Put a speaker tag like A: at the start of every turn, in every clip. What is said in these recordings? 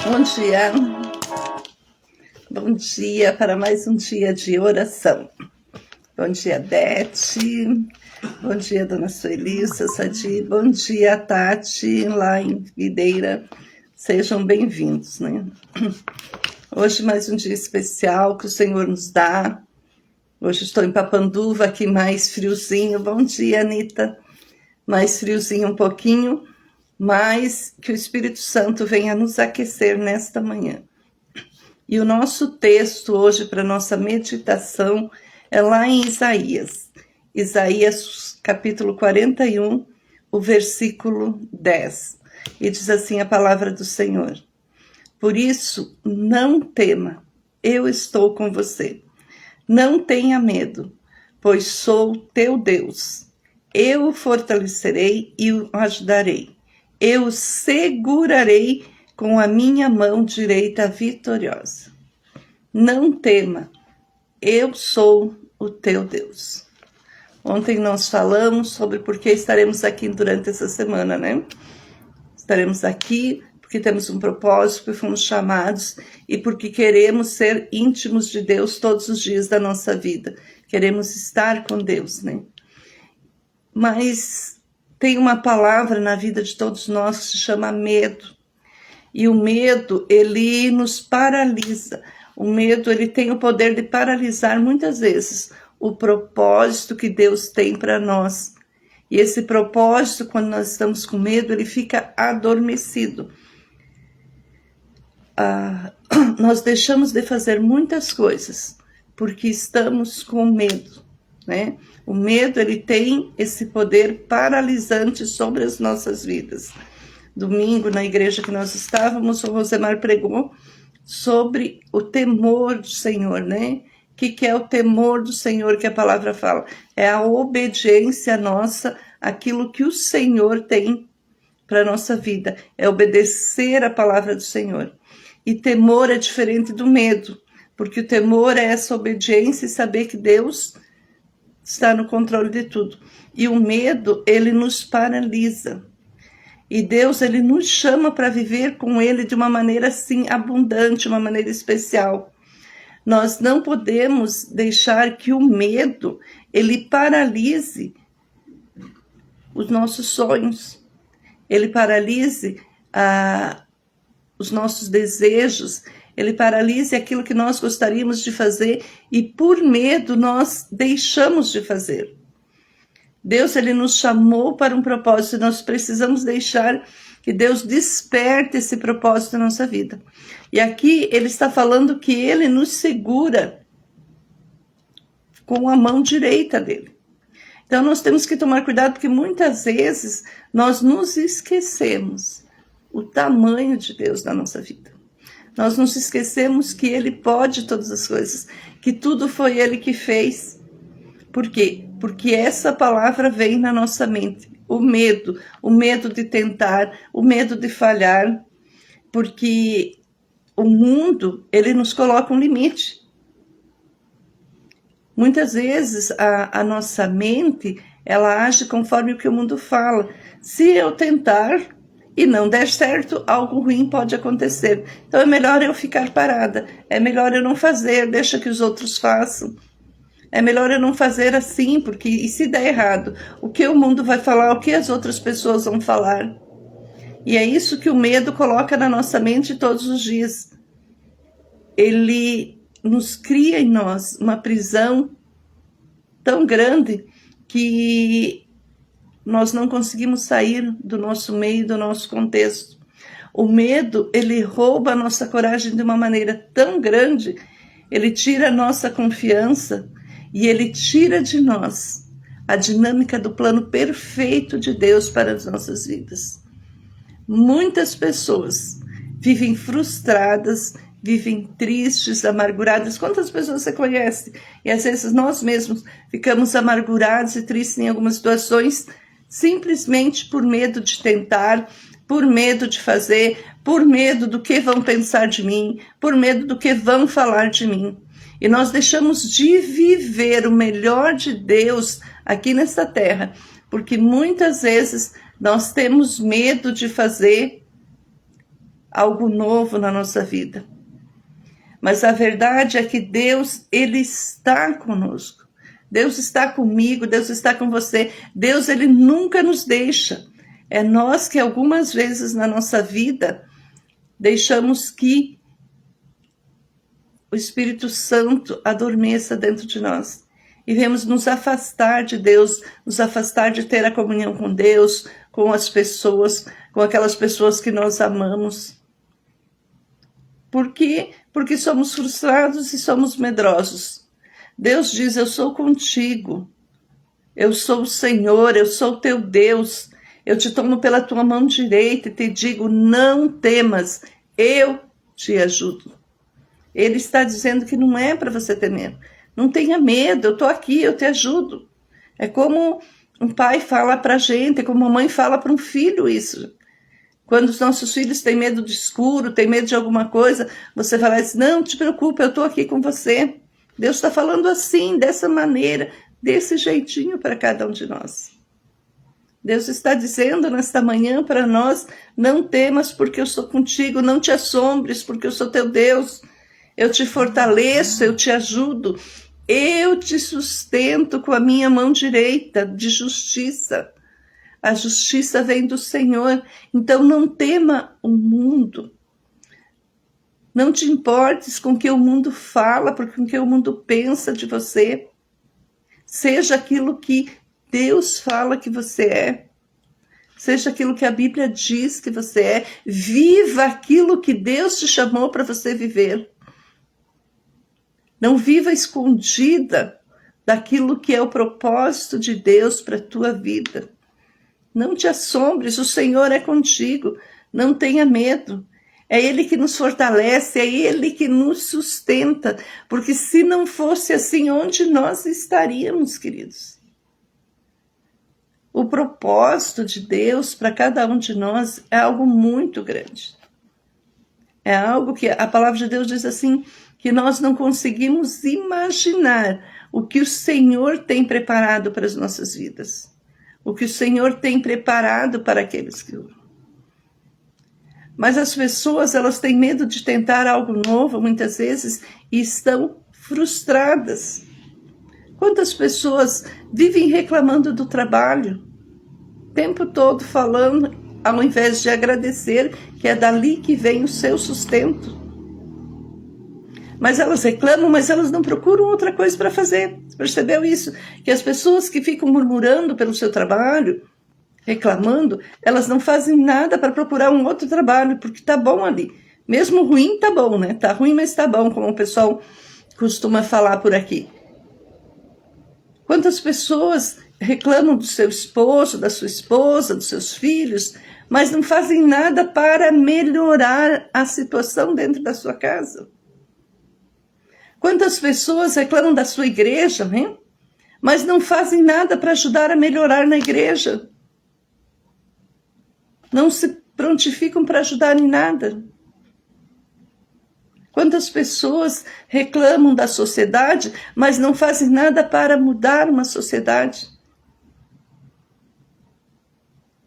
A: Bom dia, bom dia para mais um dia de oração. Bom dia, Beth, bom dia, Dona Sueli, seu Sadi, bom dia, Tati, lá em Videira, sejam bem-vindos, né? Hoje mais um dia especial que o Senhor nos dá. Hoje estou em Papanduva, aqui mais friozinho, bom dia, Anitta, mais friozinho um pouquinho, mas que o Espírito Santo venha nos aquecer nesta manhã. E o nosso texto hoje para nossa meditação é lá em Isaías. Isaías capítulo 41, o versículo 10. E diz assim a palavra do Senhor: Por isso, não tema, eu estou com você. Não tenha medo, pois sou teu Deus. Eu o fortalecerei e o ajudarei. Eu o segurarei com a minha mão direita vitoriosa. Não tema, eu sou o teu Deus. Ontem nós falamos sobre por que estaremos aqui durante essa semana, né? Estaremos aqui porque temos um propósito, porque fomos chamados e porque queremos ser íntimos de Deus todos os dias da nossa vida. Queremos estar com Deus, né? Mas tem uma palavra na vida de todos nós que se chama medo. E o medo, ele nos paralisa. O medo, ele tem o poder de paralisar muitas vezes o propósito que Deus tem para nós. E esse propósito, quando nós estamos com medo, ele fica adormecido. Nós deixamos de fazer muitas coisas porque estamos com medo, né? O medo, ele tem esse poder paralisante sobre as nossas vidas. Domingo, na igreja que nós estávamos, o Rosemar pregou sobre o temor do Senhor, né? O que é o temor do Senhor que a palavra fala? É a obediência nossa àquilo que o Senhor tem para a nossa vida. É obedecer a palavra do Senhor. E temor é diferente do medo, porque o temor é essa obediência e saber que Deus está no controle de tudo. E o medo, ele nos paralisa. E Deus, ele nos chama para viver com ele de uma maneira assim abundante, uma maneira especial. Nós não podemos deixar que o medo, ele paralise os nossos sonhos. Ele paralise os nossos desejos, ele paralise aquilo que nós gostaríamos de fazer e por medo nós deixamos de fazer. Deus, ele nos chamou para um propósito e nós precisamos deixar que Deus desperte esse propósito na nossa vida. E aqui ele está falando que ele nos segura com a mão direita dele. Então nós temos que tomar cuidado porque muitas vezes nós nos esquecemos o tamanho de Deus na nossa vida. Nós nos esquecemos que ele pode todas as coisas, que tudo foi ele que fez. Por quê? Porque essa palavra vem na nossa mente. O medo de tentar, o medo de falhar, porque o mundo, ele nos coloca um limite. Muitas vezes a nossa mente, ela age conforme o que o mundo fala. Se eu tentar e não der certo, algo ruim pode acontecer. Então é melhor eu ficar parada, é melhor eu não fazer, deixa que os outros façam. É melhor eu não fazer assim, porque e se der errado? O que o mundo vai falar, o que as outras pessoas vão falar? E é isso que o medo coloca na nossa mente todos os dias. Ele nos cria em nós uma prisão tão grande que nós não conseguimos sair do nosso meio, do nosso contexto. O medo, ele rouba a nossa coragem de uma maneira tão grande, ele tira a nossa confiança e ele tira de nós a dinâmica do plano perfeito de Deus para as nossas vidas. Muitas pessoas vivem frustradas, vivem tristes, amarguradas. Quantas pessoas você conhece? E às vezes nós mesmos ficamos amargurados e tristes em algumas situações, simplesmente por medo de tentar, por medo de fazer, por medo do que vão pensar de mim, por medo do que vão falar de mim. E nós deixamos de viver o melhor de Deus aqui nesta terra, porque muitas vezes nós temos medo de fazer algo novo na nossa vida. Mas a verdade é que Deus, Ele está conosco. Deus está comigo, Deus está com você. Deus, Ele nunca nos deixa. É nós que algumas vezes na nossa vida deixamos que o Espírito Santo adormeça dentro de nós. E vemos nos afastar de Deus, nos afastar de ter a comunhão com Deus, com as pessoas, com aquelas pessoas que nós amamos. Por quê? Porque somos frustrados e somos medrosos. Deus diz, eu sou contigo. Eu sou o Senhor, eu sou o teu Deus. Eu te tomo pela tua mão direita e te digo, não temas, eu te ajudo. Ele está dizendo que não é para você ter medo. Não tenha medo, eu estou aqui, eu te ajudo. É como um pai fala para a gente, como uma mãe fala para um filho isso. Quando os nossos filhos têm medo de escuro, têm medo de alguma coisa, você vai lá e diz, não te preocupe, eu estou aqui com você. Deus está falando assim, dessa maneira, desse jeitinho para cada um de nós. Deus está dizendo nesta manhã para nós, não temas porque eu sou contigo, não te assombres porque eu sou teu Deus. Eu te fortaleço, eu te ajudo, eu te sustento com a minha mão direita de justiça. A justiça vem do Senhor, então não tema o mundo. Não te importes com o que o mundo fala, com o que o mundo pensa de você. Seja aquilo que Deus fala que você é. Seja aquilo que a Bíblia diz que você é. Viva aquilo que Deus te chamou para você viver. Não viva escondida daquilo que é o propósito de Deus para a tua vida. Não te assombres, o Senhor é contigo. Não tenha medo. É Ele que nos fortalece, é Ele que nos sustenta. Porque se não fosse assim, onde nós estaríamos, queridos? O propósito de Deus para cada um de nós é algo muito grande. É algo que a palavra de Deus diz assim, que nós não conseguimos imaginar o que o Senhor tem preparado para as nossas vidas. O que o Senhor tem preparado para aqueles que o... Mas as pessoas, elas têm medo de tentar algo novo, muitas vezes, e estão frustradas. Quantas pessoas vivem reclamando do trabalho? O tempo todo falando, ao invés de agradecer, que é dali que vem o seu sustento. Mas elas reclamam, mas elas não procuram outra coisa para fazer. Você percebeu isso? Que as pessoas que ficam murmurando pelo seu trabalho, reclamando, elas não fazem nada para procurar um outro trabalho, porque tá bom ali. Mesmo ruim, tá bom, né? Tá ruim, mas tá bom, como o pessoal costuma falar por aqui. Quantas pessoas reclamam do seu esposo, da sua esposa, dos seus filhos, mas não fazem nada para melhorar a situação dentro da sua casa? Quantas pessoas reclamam da sua igreja, né? Mas não fazem nada para ajudar a melhorar na igreja? Não se prontificam para ajudar em nada. Quantas pessoas reclamam da sociedade, mas não fazem nada para mudar uma sociedade?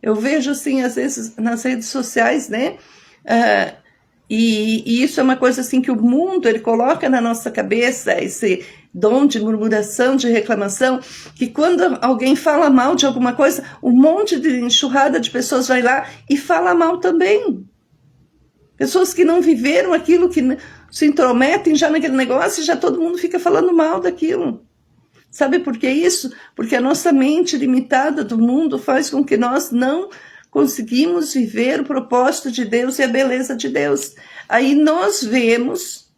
A: Eu vejo assim, às vezes, nas redes sociais, né? E isso é uma coisa assim que o mundo, ele coloca na nossa cabeça, esse dom de murmuração, de reclamação, que quando alguém fala mal de alguma coisa, um monte de enxurrada de pessoas vai lá e fala mal também. Pessoas que não viveram aquilo, que se intrometem já naquele negócio e já todo mundo fica falando mal daquilo. Sabe por que isso? Porque a nossa mente limitada do mundo faz com que nós não conseguimos viver o propósito de Deus e a beleza de Deus. Aí nós vemos,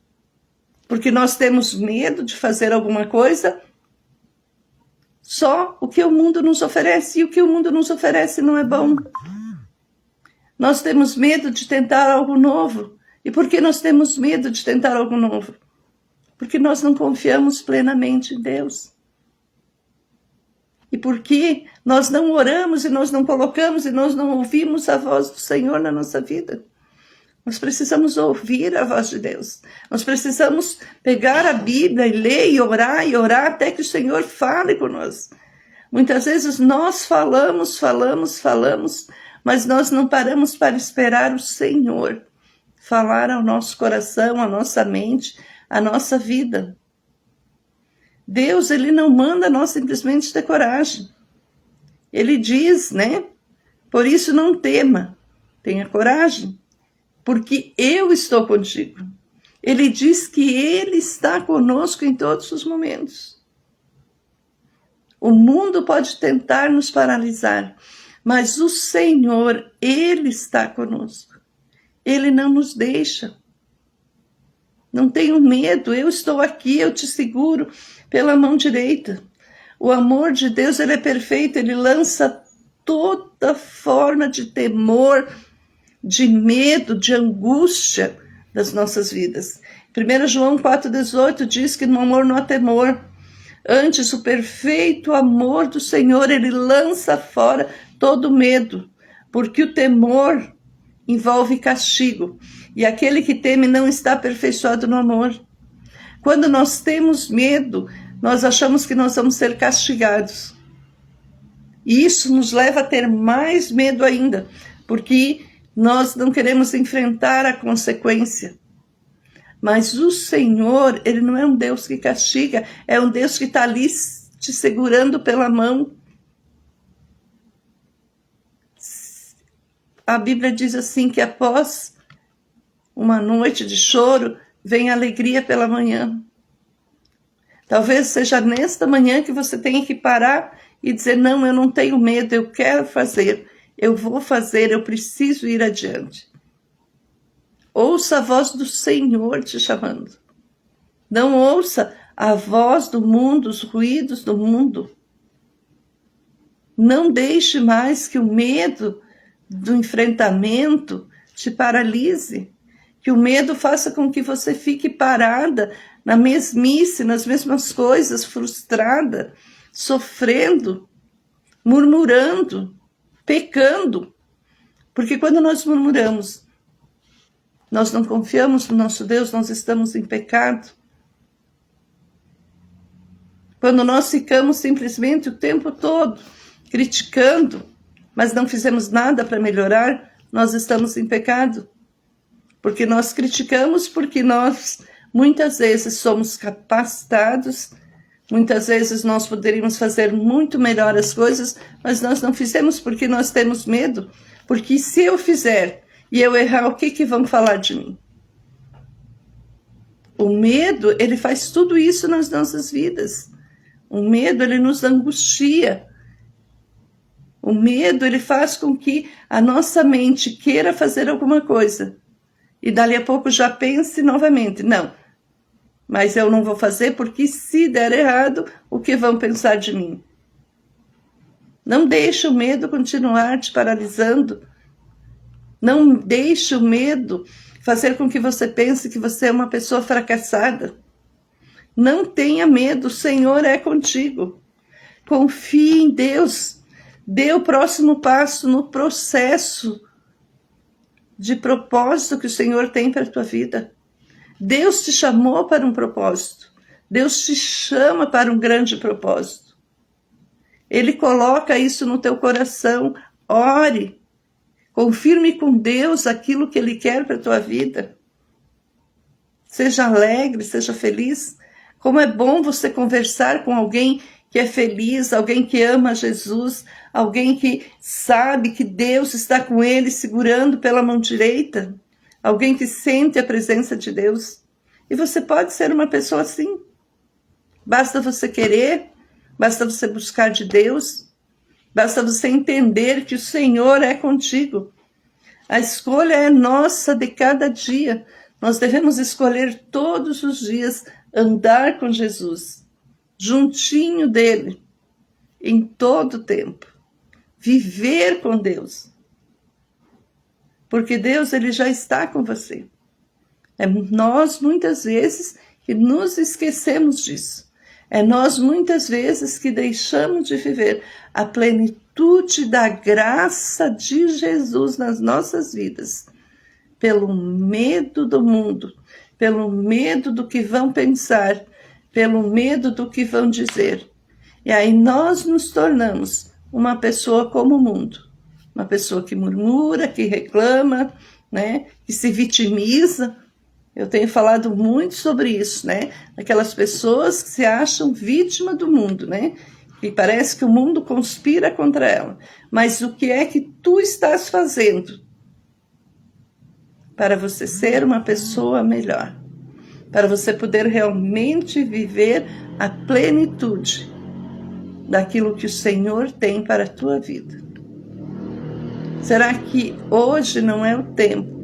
A: porque nós temos medo de fazer alguma coisa, só o que o mundo nos oferece, e o que o mundo nos oferece não é bom. Nós temos medo de tentar algo novo. E por que nós temos medo de tentar algo novo? Porque nós não confiamos plenamente em Deus. E porque nós não oramos e nós não colocamos e nós não ouvimos a voz do Senhor na nossa vida. Nós precisamos ouvir a voz de Deus. Nós precisamos pegar a Bíblia e ler e orar até que o Senhor fale conosco. Muitas vezes nós falamos, mas nós não paramos para esperar o Senhor. falar ao nosso coração, à nossa mente, à nossa vida. Deus, ele não manda nós simplesmente ter coragem. Ele diz, né? Por isso não tema, tenha coragem, porque eu estou contigo. Ele diz que ele está conosco em todos os momentos. O mundo pode tentar nos paralisar, mas o Senhor, ele está conosco. Ele não nos deixa. Não tenho medo, eu estou aqui, eu te seguro pela mão direita. O amor de Deus, ele é perfeito, ele lança toda forma de temor, de medo, de angústia das nossas vidas. 1 João 4,18 diz que no amor não há temor. Antes, o perfeito amor do Senhor, ele lança fora todo medo, porque o temor envolve castigo, e aquele que teme não está aperfeiçoado no amor. Quando nós temos medo, nós achamos que nós vamos ser castigados. E isso nos leva a ter mais medo ainda, porque nós não queremos enfrentar a consequência. Mas o Senhor, ele não é um Deus que castiga, é um Deus que está ali te segurando pela mão. A Bíblia diz assim que após uma noite de choro, vem a alegria pela manhã. Talvez seja nesta manhã que você tenha que parar e dizer, não, eu não tenho medo, eu quero fazer, eu vou fazer, eu preciso ir adiante. Ouça a voz do Senhor te chamando. Não ouça a voz do mundo, os ruídos do mundo. Não deixe mais que o medo do enfrentamento te paralise. Que o medo faça com que você fique parada na mesmice, nas mesmas coisas, frustrada, sofrendo, murmurando, pecando. Porque quando nós murmuramos, nós não confiamos no nosso Deus, nós estamos em pecado. Quando nós ficamos simplesmente o tempo todo criticando, mas não fizemos nada para melhorar, nós estamos em pecado. Porque nós criticamos, porque nós muitas vezes somos capacitados, muitas vezes nós poderíamos fazer muito melhor as coisas, mas nós não fizemos porque nós temos medo. Porque se eu fizer e eu errar, o que vão falar de mim? O medo, ele faz tudo isso nas nossas vidas. O medo, ele nos angustia. O medo, ele faz com que a nossa mente queira fazer alguma coisa. E dali a pouco já pense novamente, não, mas eu não vou fazer porque se der errado, o que vão pensar de mim? Não deixe o medo continuar te paralisando. Não deixe o medo fazer com que você pense que você é uma pessoa fracassada. Não tenha medo, o Senhor é contigo. Confie em Deus. Dê o próximo passo no processo de propósito que o Senhor tem para a tua vida. Deus te chamou para um propósito. Deus te chama para um grande propósito. Ele coloca isso no teu coração. Ore. Confirme com Deus aquilo que Ele quer para a tua vida. Seja alegre, seja feliz. Como é bom você conversar com alguém que é feliz, alguém que ama Jesus, alguém que sabe que Deus está com ele, segurando pela mão direita, alguém que sente a presença de Deus. E você pode ser uma pessoa assim. Basta você querer, basta você buscar de Deus, basta você entender que o Senhor é contigo. A escolha é nossa de cada dia. Nós devemos escolher todos os dias andar com Jesus, juntinho dele, em todo o tempo. Viver com Deus. Porque Deus, ele já está com você. É nós, muitas vezes, que nos esquecemos disso. É nós, muitas vezes, que deixamos de viver a plenitude da graça de Jesus nas nossas vidas. Pelo medo do mundo, pelo medo do que vão pensar, pelo medo do que vão dizer. E aí nós nos tornamos uma pessoa como o mundo. Uma pessoa que murmura, que reclama, né? Que se vitimiza. Eu tenho falado muito sobre isso, né? Aquelas pessoas que se acham vítima do mundo, né? E parece que o mundo conspira contra ela. Mas o que é que tu estás fazendo para você ser uma pessoa melhor? Para você poder realmente viver a plenitude daquilo que o Senhor tem para a tua vida. Será que hoje não é o tempo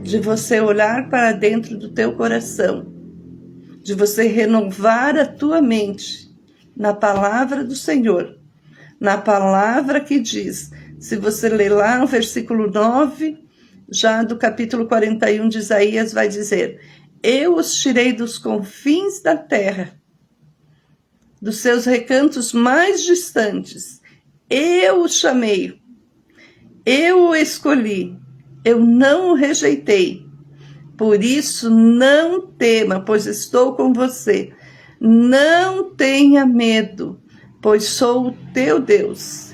A: de você olhar para dentro do teu coração, de você renovar a tua mente na palavra do Senhor, na palavra que diz, se você ler lá no versículo 9, já do capítulo 41 de Isaías, vai dizer: eu os tirei dos confins da terra, dos seus recantos mais distantes, eu o chamei, eu o escolhi, eu não o rejeitei. Por isso, não tema, pois estou com você. Não tenha medo, pois sou o teu Deus.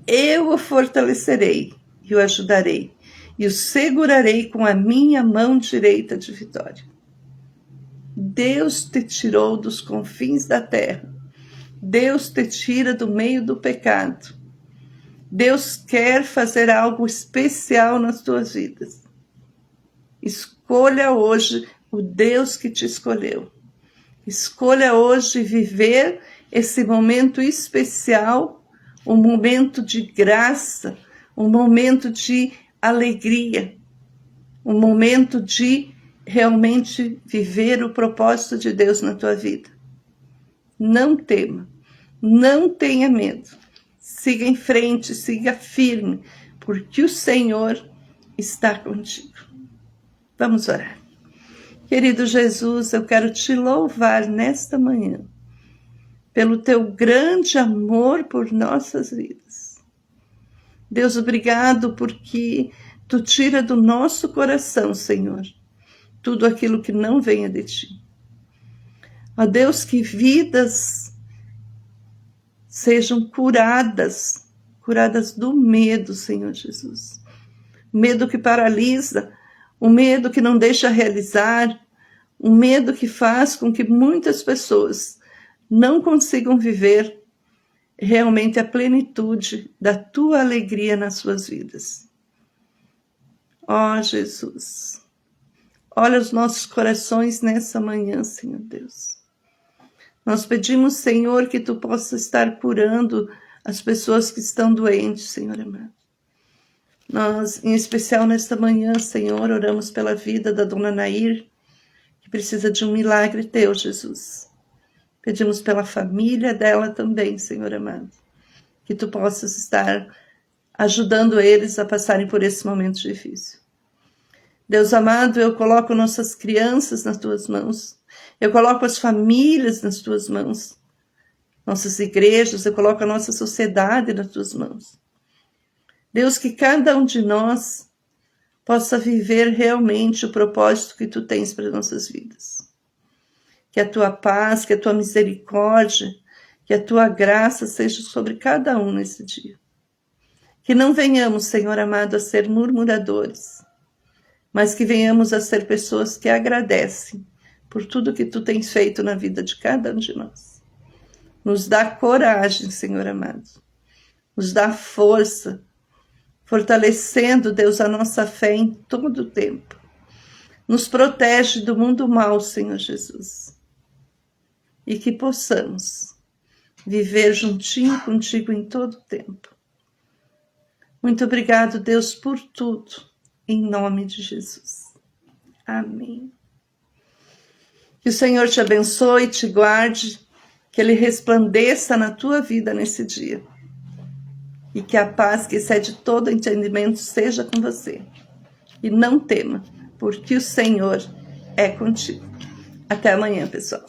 A: Eu o fortalecerei e o ajudarei, e o segurarei com a minha mão direita de vitória. Deus te tirou dos confins da terra. Deus te tira do meio do pecado. Deus quer fazer algo especial nas tuas vidas. Escolha hoje o Deus que te escolheu. Escolha hoje viver esse momento especial, um momento de graça, um momento de alegria, um momento de realmente viver o propósito de Deus na tua vida. Não tema, não tenha medo. Siga em frente, siga firme, porque o Senhor está contigo. Vamos orar. Querido Jesus, eu quero te louvar nesta manhã pelo teu grande amor por nossas vidas. Deus, obrigado porque tu tira do nosso coração, Senhor, tudo aquilo que não venha de ti. Ó Deus, que vidas sejam curadas do medo, Senhor Jesus. Medo que paralisa, o medo que não deixa realizar, o medo que faz com que muitas pessoas não consigam viver realmente a plenitude da tua alegria nas suas vidas. Ó Jesus, olha os nossos corações nessa manhã, Senhor Deus. Nós pedimos, Senhor, que tu possa estar curando as pessoas que estão doentes, Senhor amado. Nós, em especial nesta manhã, Senhor, oramos pela vida da dona Nair, que precisa de um milagre teu, Jesus. Pedimos pela família dela também, Senhor amado, que tu possas estar ajudando eles a passarem por esse momento difícil. Deus amado, eu coloco nossas crianças nas tuas mãos, eu coloco as famílias nas tuas mãos, nossas igrejas, eu coloco a nossa sociedade nas tuas mãos. Deus, que cada um de nós possa viver realmente o propósito que tu tens para nossas vidas. Que a tua paz, que a tua misericórdia, que a tua graça seja sobre cada um nesse dia. Que não venhamos, Senhor amado, a ser murmuradores, mas que venhamos a ser pessoas que agradecem por tudo que tu tens feito na vida de cada um de nós. Nos dá coragem, Senhor amado. Nos dá força, fortalecendo, Deus, a nossa fé em todo o tempo. Nos protege do mundo mal, Senhor Jesus. E que possamos viver juntinho contigo em todo o tempo. Muito obrigado, Deus, por tudo, em nome de Jesus. Amém. Que o Senhor te abençoe, te guarde, que Ele resplandeça na tua vida nesse dia. E que a paz que excede todo entendimento seja com você. E não tema, porque o Senhor é contigo. Até amanhã, pessoal.